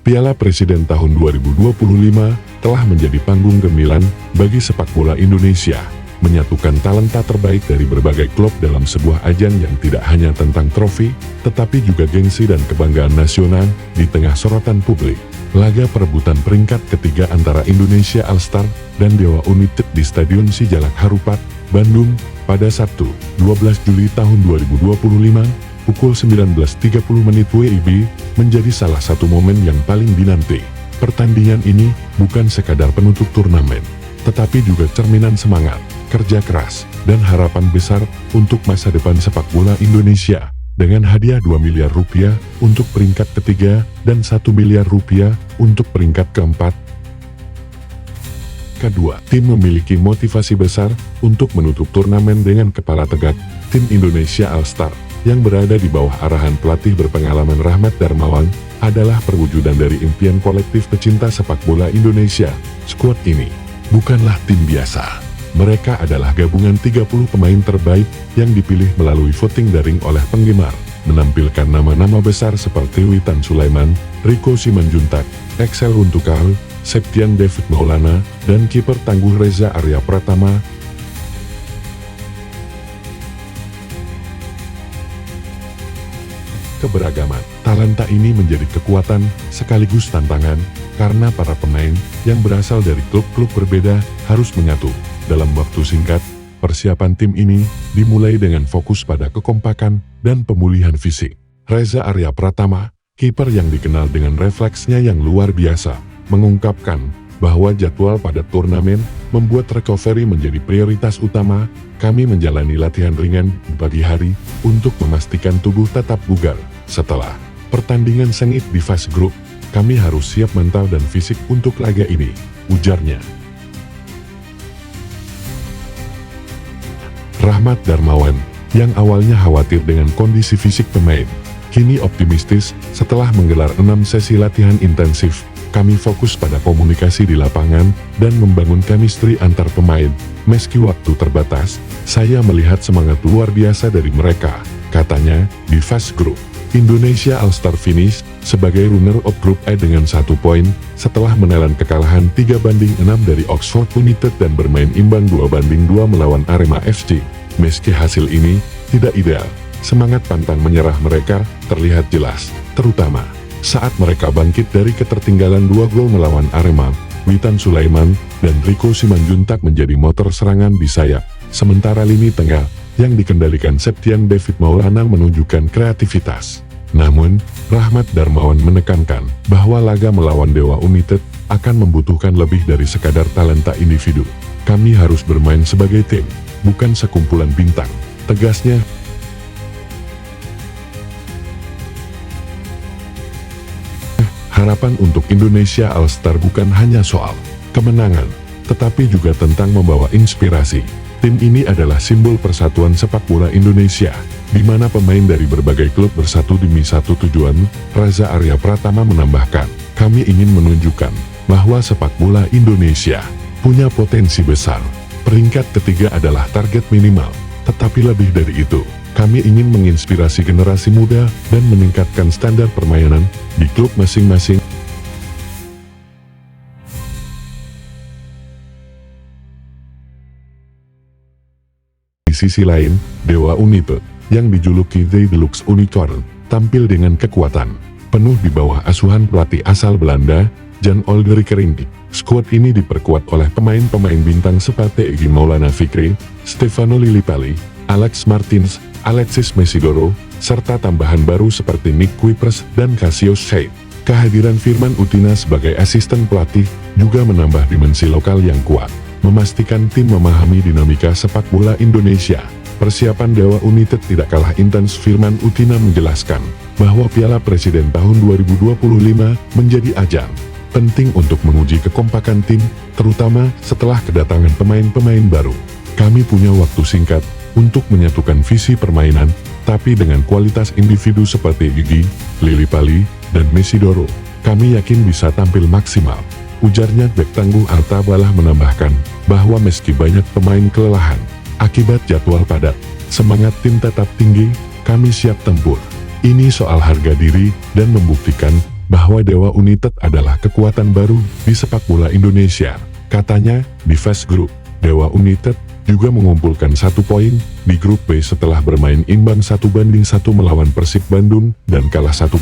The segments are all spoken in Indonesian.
Piala Presiden tahun 2025 telah menjadi panggung gemilang bagi sepak bola Indonesia, menyatukan talenta terbaik dari berbagai klub dalam sebuah ajang yang tidak hanya tentang trofi, tetapi juga gengsi dan kebanggaan nasional di tengah sorotan publik. Laga perebutan peringkat ketiga antara Indonesia All-Star dan Dewa United di Stadion Sijalak Harupat, Bandung, pada Sabtu, 12 Juli tahun 2025, pukul 19.30 WIB, menjadi salah satu momen yang paling dinanti. Pertandingan ini bukan sekadar penutup turnamen, tetapi juga cerminan semangat, kerja keras, dan harapan besar untuk masa depan sepak bola Indonesia. Dengan hadiah 2 miliar rupiah untuk peringkat ketiga dan 1 miliar rupiah untuk peringkat keempat. Kedua, tim memiliki motivasi besar untuk menutup turnamen dengan kepala tegak. Tim Indonesia All-Star yang berada di bawah arahan pelatih berpengalaman Rahmat Darmawan adalah perwujudan dari impian kolektif pecinta sepak bola Indonesia. Skuad ini bukanlah tim biasa. Mereka adalah gabungan 30 pemain terbaik yang dipilih melalui voting daring oleh penggemar, menampilkan nama-nama besar seperti Witan Sulaiman, Rico Simanjuntak, Excel Huntukal, Septian David Maulana, dan kiper tangguh Reza Arya Pratama. Keberagaman talenta ini menjadi kekuatan sekaligus tantangan, karena para pemain yang berasal dari klub-klub berbeda harus menyatu. Dalam waktu singkat, persiapan tim ini dimulai dengan fokus pada kekompakan dan pemulihan fisik. Reza Arya Pratama, kiper yang dikenal dengan refleksnya yang luar biasa, mengungkapkan bahwa jadwal pada turnamen membuat recovery menjadi prioritas utama. Kami menjalani latihan ringan di pagi hari untuk memastikan tubuh tetap bugar. Setelah pertandingan sengit di fase grup, kami harus siap mental dan fisik untuk laga ini, ujarnya. Rahmat Darmawan, yang awalnya khawatir dengan kondisi fisik pemain, kini optimistis setelah menggelar 6 sesi latihan intensif. Kami fokus pada komunikasi di lapangan dan membangun chemistry antar pemain. Meski waktu terbatas, saya melihat semangat luar biasa dari mereka, katanya. Di fase grup, Indonesia All-Star finish sebagai runner-up grup A dengan 1 poin, setelah menelan kekalahan 3-6 dari Oxford United dan bermain imbang 2-2 melawan Arema FC. Meski hasil ini tidak ideal, semangat pantang menyerah mereka terlihat jelas, terutama saat mereka bangkit dari ketertinggalan 2 gol melawan Arema. Witan Sulaiman dan Rico Simanjuntak menjadi motor serangan di sayap, sementara lini tengah yang dikendalikan Septian David Maulana menunjukkan kreativitas. Namun, Rahmat Darmawan menekankan bahwa laga melawan Dewa United akan membutuhkan lebih dari sekadar talenta individu. Kami harus bermain sebagai tim, bukan sekumpulan bintang, tegasnya. Harapan untuk Indonesia All-Star bukan hanya soal kemenangan, tetapi juga tentang membawa inspirasi. Tim ini adalah simbol persatuan sepak bola Indonesia, di mana pemain dari berbagai klub bersatu demi satu tujuan. Reza Arya Pratama menambahkan, kami ingin menunjukkan bahwa sepak bola Indonesia punya potensi besar. Peringkat ketiga adalah target minimal, tetapi lebih dari itu, kami ingin menginspirasi generasi muda dan meningkatkan standar permainan di klub masing-masing. Di sisi lain, Dewa United, yang dijuluki The Deluxe Unicorn, tampil dengan kekuatan penuh di bawah asuhan pelatih asal Belanda, Jan Olderikering. Skuad ini diperkuat oleh pemain-pemain bintang seperti Egy Maulana Fikri, Stefano Lillipali, Alex Martins, Alexis Mesidoro, serta tambahan baru seperti Nick Kuipers dan Cassius Shade. Kehadiran Firman Utina sebagai asisten pelatih juga menambah dimensi lokal yang kuat, memastikan tim memahami dinamika sepak bola Indonesia. Persiapan Dewa United tidak kalah intens. Firman Utina menjelaskan bahwa Piala Presiden tahun 2025 menjadi ajang penting untuk menguji kekompakan tim, terutama setelah kedatangan pemain-pemain baru. Kami punya waktu singkat untuk menyatukan visi permainan, tapi dengan kualitas individu seperti Egy, Lillipali, dan Mesidoro, kami yakin bisa tampil maksimal, ujarnya. Bek tangguh Arta Balah menambahkan bahwa meski banyak pemain kelelahan akibat jadwal padat, semangat tim tetap tinggi. Kami siap tempur. Ini soal harga diri dan membuktikan bahwa Dewa United adalah kekuatan baru di sepak bola Indonesia. Katanya, di Fast Group, Dewa United juga mengumpulkan 1 poin di grup B setelah bermain imbang 1-1 melawan Persib Bandung dan kalah 1-2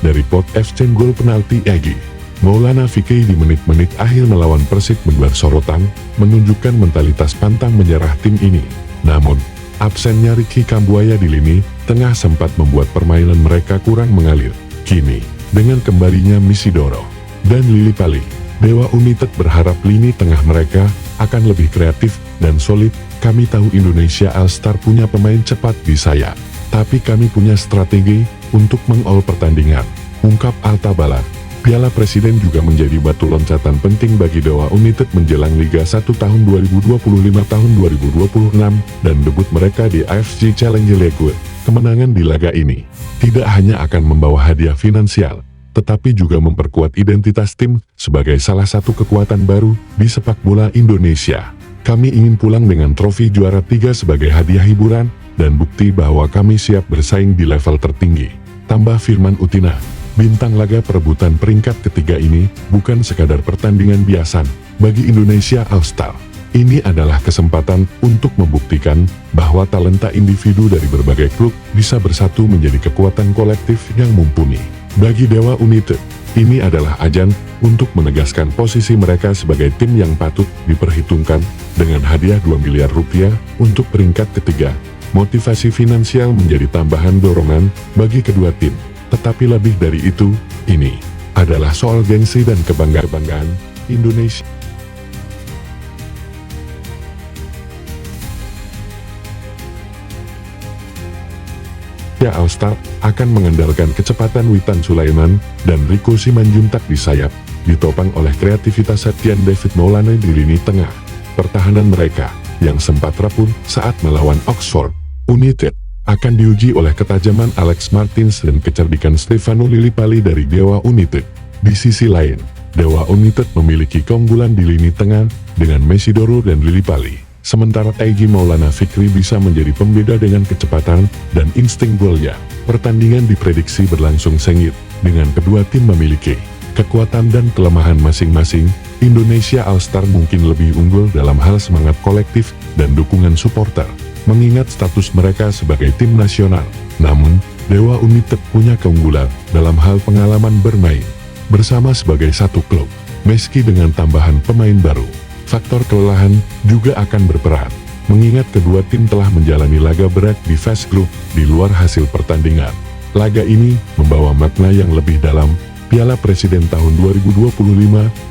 dari Port FC gol penalti Egy Maulana Fikri di menit-menit akhir melawan Persib membuat sorotan, menunjukkan mentalitas pantang menyerah tim ini. Namun, absennya Ricky Kambuaya di lini tengah sempat membuat permainan mereka kurang mengalir. Kini, dengan kembalinya Misidoro dan Lili Pali, Dewa United berharap lini tengah mereka akan lebih kreatif dan solid. Kami tahu Indonesia All-Star punya pemain cepat di sayap, tapi kami punya strategi untuk mengol pertandingan, ungkap Altabala. Piala Presiden juga menjadi batu loncatan penting bagi Dewa United menjelang Liga 1 tahun 2025-2026 dan debut mereka di AFC Challenge League. Kemenangan di laga ini tidak hanya akan membawa hadiah finansial, tetapi juga memperkuat identitas tim sebagai salah satu kekuatan baru di sepak bola Indonesia. Kami ingin pulang dengan trofi juara 3 sebagai hadiah hiburan dan bukti bahwa kami siap bersaing di level tertinggi, tambah Firman Utina. Bintang laga perebutan peringkat ketiga ini bukan sekadar pertandingan biasa bagi Indonesia All-Star. Ini adalah kesempatan untuk membuktikan bahwa talenta individu dari berbagai klub bisa bersatu menjadi kekuatan kolektif yang mumpuni. Bagi Dewa United, ini adalah ajang untuk menegaskan posisi mereka sebagai tim yang patut diperhitungkan dengan hadiah 2 miliar rupiah untuk peringkat ketiga. Motivasi finansial menjadi tambahan dorongan bagi kedua tim. Tetapi lebih dari itu, ini adalah soal gengsi dan kebanggaan Indonesia. All-Star akan mengandalkan kecepatan Witan Sulaiman dan Rico Simanjuntak di sayap, ditopang oleh kreativitas Septian David Maulana di lini tengah. Pertahanan mereka, yang sempat rapuh saat melawan Oxford United, akan diuji oleh ketajaman Alex Martins dan kecerdikan Stefano Lillipali dari Dewa United. Di sisi lain, Dewa United memiliki keunggulan di lini tengah dengan Mesidoro dan Lillipali. Sementara Egy Maulana Fikri bisa menjadi pembeda dengan kecepatan dan insting golnya. Pertandingan diprediksi berlangsung sengit, dengan kedua tim memiliki kekuatan dan kelemahan masing-masing. Indonesia All-Star mungkin lebih unggul dalam hal semangat kolektif dan dukungan supporter, mengingat status mereka sebagai tim nasional. Namun, Dewa United punya keunggulan dalam hal pengalaman bermain bersama sebagai satu klub. Meski dengan tambahan pemain baru, faktor kelelahan juga akan berperan, mengingat kedua tim telah menjalani laga berat di Fast Group di luar hasil pertandingan. Laga ini membawa makna yang lebih dalam. Piala Presiden tahun 2025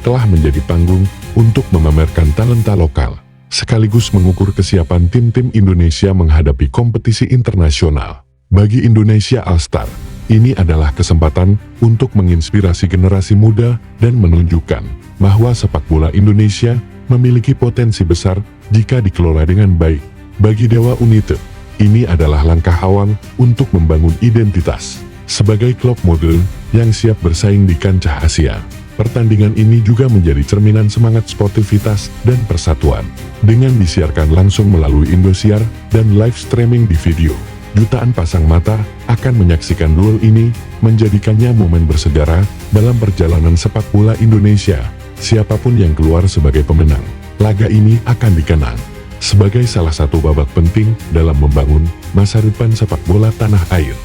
telah menjadi panggung untuk memamerkan talenta lokal, sekaligus mengukur kesiapan tim-tim Indonesia menghadapi kompetisi internasional. Bagi Indonesia All-Star, ini adalah kesempatan untuk menginspirasi generasi muda dan menunjukkan bahwa sepak bola Indonesia memiliki potensi besar jika dikelola dengan baik. Bagi Dewa United, ini adalah langkah awal untuk membangun identitas sebagai klub modern yang siap bersaing di kancah Asia. Pertandingan ini juga menjadi cerminan semangat sportivitas dan persatuan. Dengan disiarkan langsung melalui Indosiar dan live streaming di video, jutaan pasang mata akan menyaksikan duel ini, menjadikannya momen bersejarah dalam perjalanan sepak bola Indonesia. Siapapun yang keluar sebagai pemenang, laga ini akan dikenang sebagai salah satu babak penting dalam membangun masa depan sepak bola tanah air.